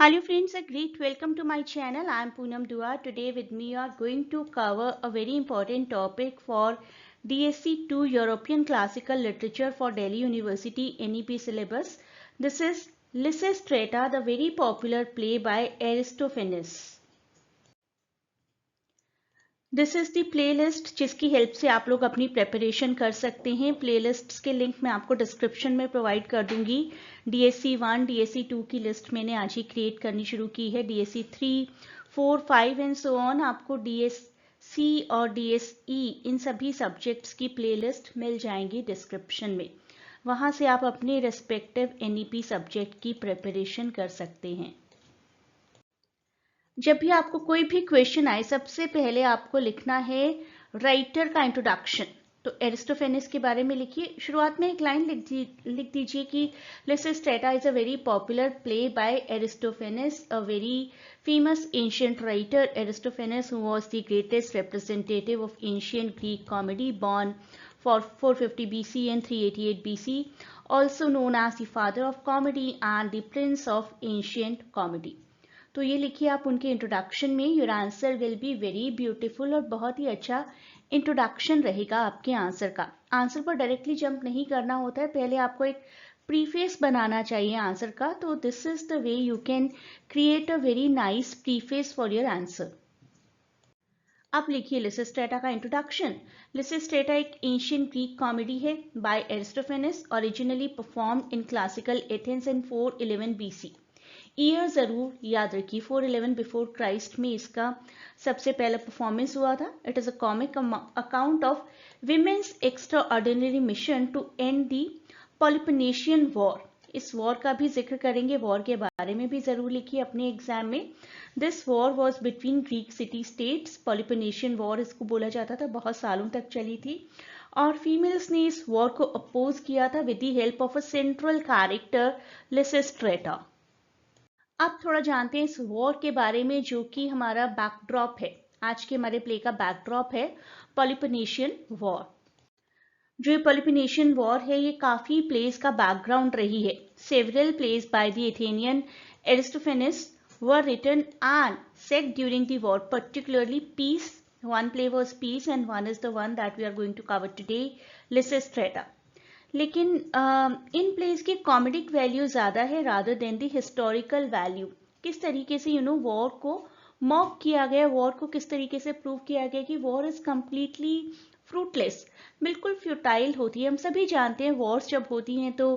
Hello friends, a great welcome to my channel. I am Poonam Dua. Today with me are going to cover a very important topic for DSC 2 European Classical Literature for Delhi University NEP syllabus. This is Lysistrata, the very popular play by Aristophanes. This is the playlist जिसकी help से आप लोग अपनी preparation कर सकते हैं. Playlists के link मैं आपको डिस्क्रिप्शन में प्रोवाइड कर दूंगी. DSC 1, DSC 2 की लिस्ट मैंने आज ही क्रिएट करनी शुरू की है. DSC 3, 4, 5 एंड सो ऑन आपको DSC और DSE इन सभी सब्जेक्ट्स की प्लेलिस्ट मिल जाएंगी डिस्क्रिप्शन में. वहां से आप अपने रेस्पेक्टिव NEP सब्जेक्ट की प्रेपरेशन कर सकते हैं. जब भी आपको कोई भी क्वेश्चन आए सबसे पहले आपको लिखना है राइटर का इंट्रोडक्शन. तो एरिस्टोफेनिस के बारे में लिखिए. शुरुआत में एक लाइन लिख दीजिए कि Lysistrata is a very popular play by Aristophanes, a very famous ancient writer. Aristophanes who was the greatest representative of ancient Greek comedy, born for 450 BC and 388 BC, also known as the father of comedy and the prince of ancient comedy. तो ये लिखिए आप उनके introduction में. Your answer will be very beautiful और बहुत ही अच्छा introduction रहेगा आपके आंसर का. आंसर पर डायरेक्टली जंप नहीं करना होता है, पहले आपको एक प्रीफेस बनाना चाहिए आंसर का. तो this is the way you can create a very nice preface for your answer. अब लिखिए लिसिस्ट्रेटा का इंट्रोडक्शन. लिसिस्ट्रेटा एक एंशियंट ग्रीक कॉमेडी है by Aristophanes, originally performed in classical Athens in 411 BC. Year जरूर याद रखिए, 411 बिफोर क्राइस्ट में इसका सबसे पहला परफॉर्मेंस हुआ था. It is a comic account of women's extraordinary mission to end the Peloponnesian war. इस वॉर का भी जिक्र करेंगे, वॉर के बारे में भी जरूर लिखिए अपने एग्जाम में. This war was between Greek city states. Peloponnesian war इसको बोला जाता था, बहुत सालों तक चली थी और फीमेल्स ने इस वॉर को अपोज किया था with the help of a central character Lysistrata. अब थोड़ा जानते हैं इस वॉर के बारे में जो कि हमारा बैकड्रॉप है, आज के हमारे प्ले का बैकड्रॉप है पोलिपनेशियन वॉर. जो ये पोलिपनेशियन वॉर है ये काफी प्लेस का बैकग्राउंड रही है. Several plays by the Athenian Aristophanes were written and set during the war, particularly peace. one play was peace and one is the one that we are going to cover today, Lysistrata. लेकिन in place की comedic value ज़्यादा है rather than the historical value. किस तरीके से war को mock किया गया, वॉर को किस तरीके से प्रूव किया गया कि वॉर इज कम्प्लीटली फ्रूटलेस, बिल्कुल फ्यूटाइल होती है. हम सभी जानते हैं वॉर्स जब होती हैं तो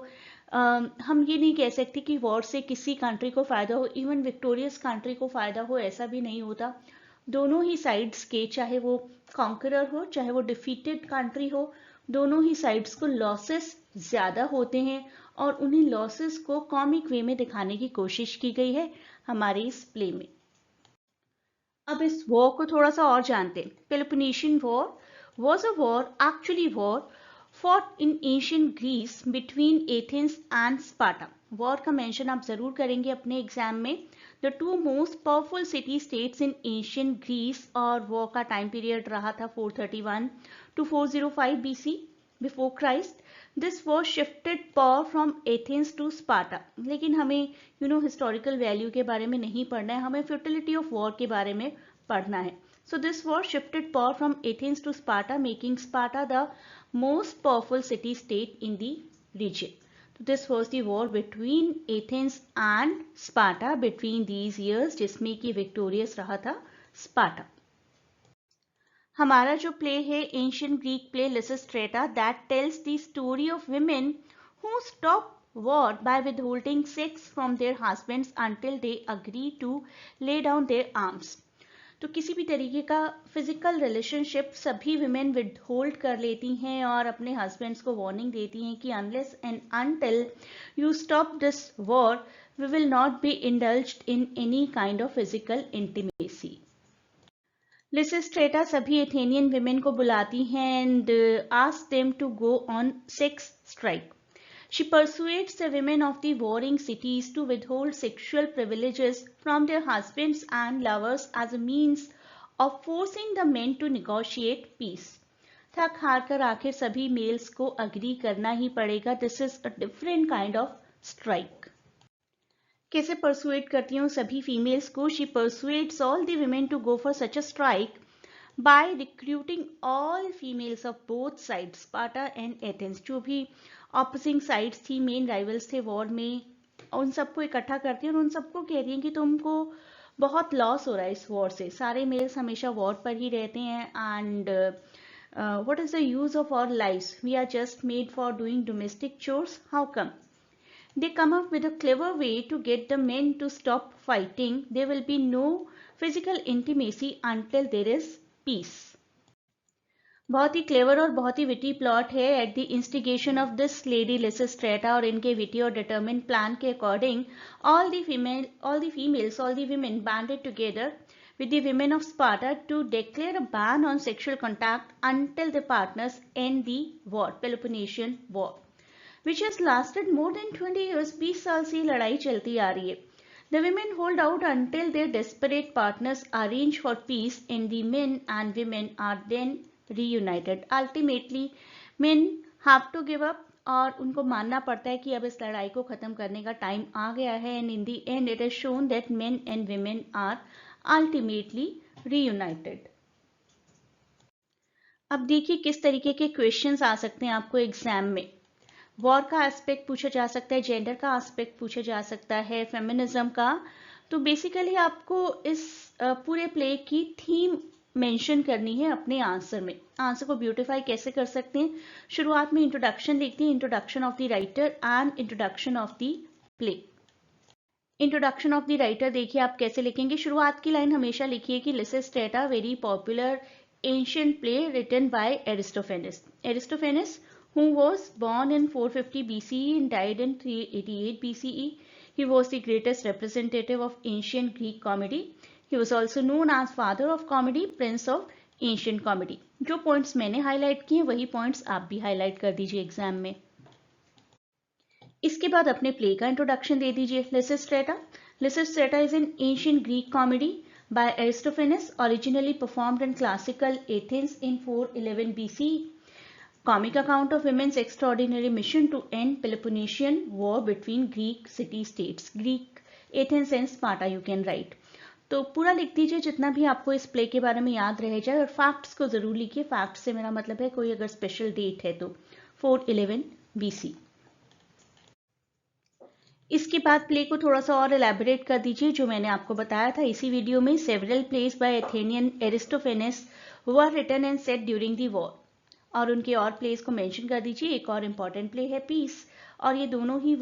हम ये नहीं कह सकते कि वॉर से किसी कंट्री को फ़ायदा हो, इवन विक्टोरियस कंट्री को फ़ायदा हो, ऐसा भी नहीं होता. दोनों ही साइड्स के, चाहे वो कॉन्करर हो चाहे वो डिफीटेड कंट्री हो, दोनों ही साइड्स को लॉसेस ज्यादा होते हैं और उन्हीं लॉसेस को कॉमिक वे में दिखाने की कोशिश की गई है हमारे इस प्ले में. अब इस वॉर को थोड़ा सा और जानते हैं. Peloponnesian war was a war, actually war, fought in ancient Greece between Athens and Sparta. War का मेंशन आप जरूर करेंगे अपने एग्जाम में. The two most powerful city states in Asian Greece, और वॉर का टाइम पीरियड रहा था 431 to 405 BC before Christ. This war shifted power from Athens to Sparta. लेकिन हमें हिस्टोरिकल वैल्यू के बारे में नहीं पढ़ना है, हमें फ्यूटिलिटी ऑफ वॉर के बारे में पढ़ना है. So this war shifted power from Athens to Sparta, making Sparta the most powerful city-state in the region. So this was the war between Athens and Sparta between these years, जिसमें कि victorious रहा था Sparta. हमारा जो play है ancient Greek play Lysistrata, that tells the story of women who stop war by withholding sex from their husbands until they agree to lay down their arms. तो किसी भी तरीके का फिजिकल रिलेशनशिप सभी women withhold कर लेती हैं और अपने हस्बैंड्स को वार्निंग देती हैं कि unless and until you stop this war we will not be indulged in any kind of physical intimacy. Lysistrata सभी एथेनियन विमेन को बुलाती हैं and ask them to go on sex strike. She persuades the women of the warring cities to withhold sexual privileges from their husbands and lovers as a means of forcing the men to negotiate peace. थक हार कर आखिर सभी mails को agree करना ही पड़ेगा. This is a different kind of strike. कैसे परसुएट करती हैं सभी फीमेल्स को? She persuades all the women to go for such a strike by recruiting all females of both sides, Sparta and Athens. जो भी opposing sides थी, main rivals थे war में, उन सबको इकट्ठा करती है और उन सबको कह रही है कि तुमको बहुत लॉस हो रहा है इस वॉर से, सारे मेल्स हमेशा वॉर पर ही रहते हैं, and what is the use of our lives? We are just made for doing domestic chores. How come? They come up with a clever way to get the men to stop fighting. There will be no physical intimacy until there is peace. बहुत ही clever और बहुत ही witty plot है. At the instigation of this lady Lysistrata और इनके witty और determine plan के according all the females, all the women banded together with the women of Sparta to declare a ban on sexual contact until the partners end the war, Peloponnesian War, which has lasted more than 20 years. 20 साल से लड़ाई चलती आ रही है. The women hold out until their desperate partners arrange for peace, and the men and women are then reunited. Ultimately, men have to give up, और उनको मानना पड़ता है कि अब इस लड़ाई को खत्म करने का टाइम आ गया है. And in the end, it is shown that men and women are ultimately reunited. अब देखिए किस तरीके के क्वेश्चंस आ सकते हैं आपको एग्जाम में. वॉर का एस्पेक्ट पूछा जा सकता है, जेंडर का एस्पेक्ट पूछा जा सकता है, फेमिनिज्म का. तो बेसिकली आपको इस पूरे प्ले की थीम मेंशन करनी है अपने आंसर में. आंसर को ब्यूटिफाई कैसे कर सकते हैं? शुरुआत में इंट्रोडक्शन लिखते हैं, introduction of the writer and introduction of the play. Introduction of the writer देखिए आप कैसे लिखेंगे. शुरुआत की लाइन हमेशा लिखिए कि Lysistrata very popular ancient play written by Aristophanes. Aristophanes who was born in 450 BCE and died in 388 BCE. He was the greatest representative of ancient Greek comedy. He was also known as father of comedy, prince of ancient comedy. जो points मैंने highlight किए वही points आप भी highlight कर दीजिए exam में. इसके बाद अपने प्ले का इंट्रोडक्शन दे दीजिए. Lysistrata. Lysistrata is an ancient Greek comedy by Aristophanes, originally performed in classical Athens in 411 BCE. Comic account of women's extraordinary mission to end Peloponnesian War between Greek city-states. Greek, Athens and Sparta you can write. तो पूरा लिख दीजिए जितना भी आपको इस play के बारे में याद रह जाए, और फैक्ट्स को जरूर लिखिए. फैक्ट से मेरा मतलब है कोई अगर स्पेशल डेट है तो 411 BC. इसके बाद प्ले को थोड़ा सा और एलैबोरेट कर दीजिए. जो मैंने आपको बताया था इसी वीडियो में, several plays by Athenian Aristophanes were written and set during the war. और उनके और प्लेस को मेंशन कर दीजिए. एक और इम्पॉर्टेंट प्ले है पीस, और ये दोनों ही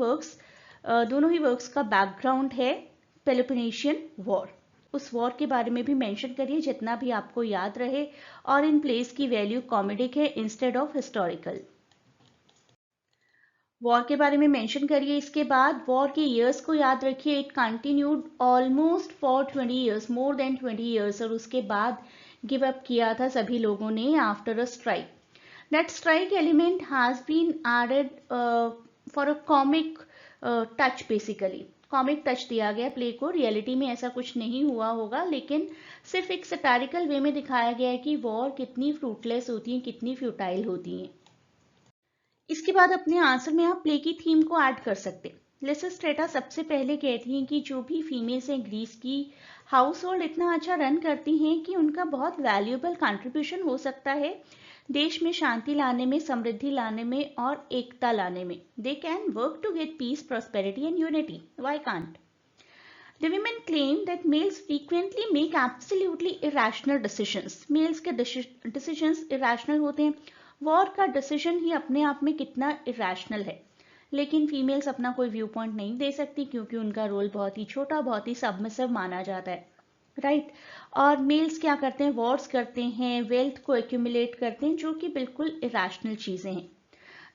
वर्क्स का बैकग्राउंड है पेलोपोनेशियन वॉर. उस वॉर के बारे में भी मेंशन करिए जितना भी आपको याद रहे, और इन प्लेस की वैल्यू कॉमेडिक है इंस्टेड ऑफ हिस्टोरिकल. वॉर के बारे में मेंशन करिए. इसके बाद वॉर के ईयर्स को याद रखिए. It continued almost for 20 years, more than 20 years, और उसके बाद गिव अप किया था सभी लोगों ने after a strike. That strike element has been added for a comic touch basically. Comic touch दिया गया प्ले को. रियलिटी में ऐसा कुछ नहीं हुआ होगा, लेकिन सिर्फ एक सटारिकल वे में दिखाया गया है कि वॉर कितनी फ्रूटलेस होती है, कितनी फ्यूटाइल होती है. इसके बाद अपने आंसर में आप प्ले की थीम को ऐड कर सकते हैं. लिसिस्ट्रेटा सबसे पहले कहती हैं कि जो भी फीमेल्स हैं ग्रीस की, हाउस होल्ड इतना अच्छा रन करती हैं कि उनका बहुत वैल्यूएबल कंट्रीब्यूशन हो सकता है देश में शांति लाने में, समृद्धि लाने में और एकता लाने में. They can work to get peace, prosperity and unity. Why can't? The women claim that males frequently make absolutely irrational decisions. Males के decisions irrational होते हैं. वॉर का डिसीजन ही अपने आप में कितना इरेशनल है, लेकिन फीमेल्स अपना कोई व्यू पॉइंट नहीं दे सकती क्योंकि उनका रोल बहुत ही छोटा, बहुत ही सबमिसिव माना जाता है, राइट. और मेल्स क्या करते हैं? वॉर्स करते हैं, वेल्थ को एक्यूमुलेट करते हैं, जो कि बिल्कुल इरेशनल चीजें हैं.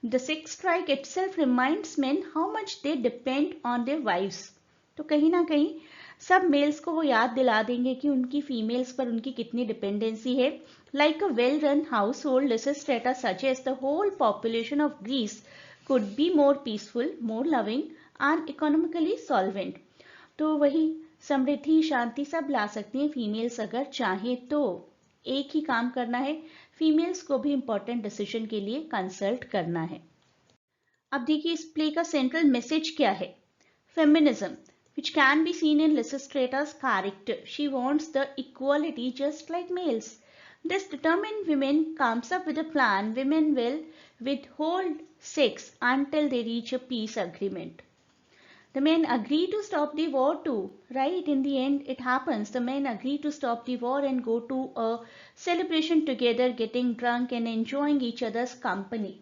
The sixth strike itself reminds main how much they depend on their wives. तो कहीं ना कहीं सब मेल्स को वो याद दिला देंगे कि उनकी फीमेल्स पर उनकी कितनी डिपेंडेंसी है. Like a well run household, Lysistrata suggest the whole population of Greece could be more peaceful, more loving and economically solvent. तो वही समृद्धि, शांति सब ला सकती हैं फीमेल्स अगर चाहे तो. एक ही काम करना है, फीमेल्स को भी इंपॉर्टेंट डिसीजन के लिए कंसल्ट करना है. अब देखिए इस प्ले का सेंट्रल मैसेज क्या है. Feminism. which can be seen in Lysistrata's character. She wants the equality just like males. This determined woman comes up with a plan. Women will withhold sex until they reach a peace agreement. The men agree to stop the war too, right? In the end, it happens. The men agree to stop the war and go to a celebration together, getting drunk and enjoying each other's company.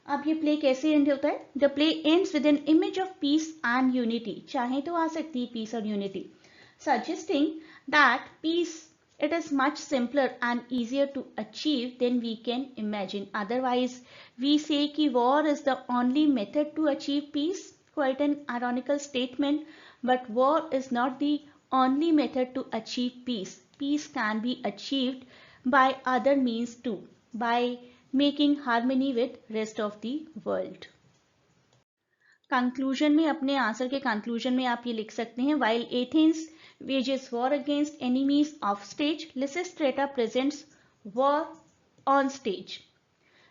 अब ये play कैसे and होता है? The play ends with an image of peace and unity. चाहे तो आ सकती है piece और unity, suggesting that peace it is much simpler and easier to achieve than we can imagine. Otherwise, we say कि war is the only method to achieve peace. Quite an ironical statement, but war is not the only method to achieve peace. Peace can be achieved by other means too, by making harmony with rest of the world. Conclusion में, अपने answer के conclusion में आप ये लिख सकते हैं, while Athens wages war against enemies off stage, Lysistrata presents war on stage.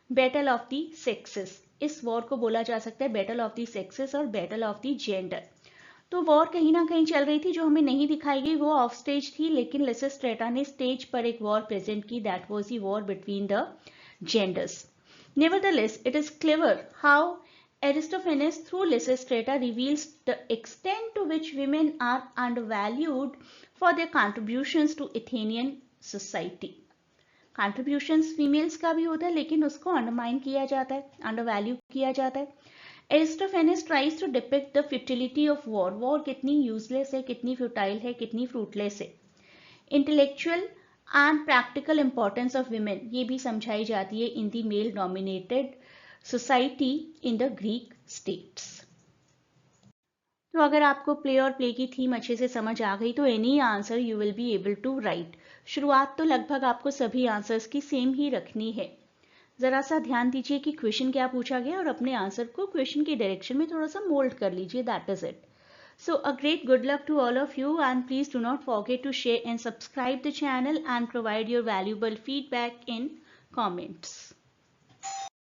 Battle of the sexes, इस वॉर को बोला जा सकता है बैटल ऑफ दी सेक्सेस और बैटल ऑफ दी जेंडर. तो वॉर कहीं ना कहीं चल रही थी, जो हमें नहीं दिखाई गई वो ऑफ स्टेज थी, लेकिन लिसिस्ट्रेटा ने स्टेज पर एक वॉर प्रेजेंट की. That was the war between the genders. Nevertheless, it is clever how Aristophanes through Lysistrata reveals the extent to which women are undervalued for their contributions to Athenian society. Contributions females का भी होता है, लेकिन उसको undermine किया जाता है, undervalue किया जाता है. Aristophanes tries to depict the futility of war. War कितनी यूजलेस है, कितनी फ्यूटाइल है, कितनी फ्रूटलेस है. Intellectual and practical importance of women, ये भी समझाई जाती है in the male dominated society in the Greek states. तो अगर आपको प्ले और प्ले की थीम अच्छे से समझ आ गई तो any answer you will be able to write. शुरुआत तो लगभग आपको सभी आंसर्स की सेम ही रखनी है. जरा सा ध्यान दीजिए कि क्वेश्चन क्या पूछा गया और अपने आंसर को क्वेश्चन की डायरेक्शन में थोड़ा सा मोल्ड कर लीजिए. That is it. So a great good luck to all of you, and please do not forget to share and subscribe the channel and provide your valuable feedback in comments.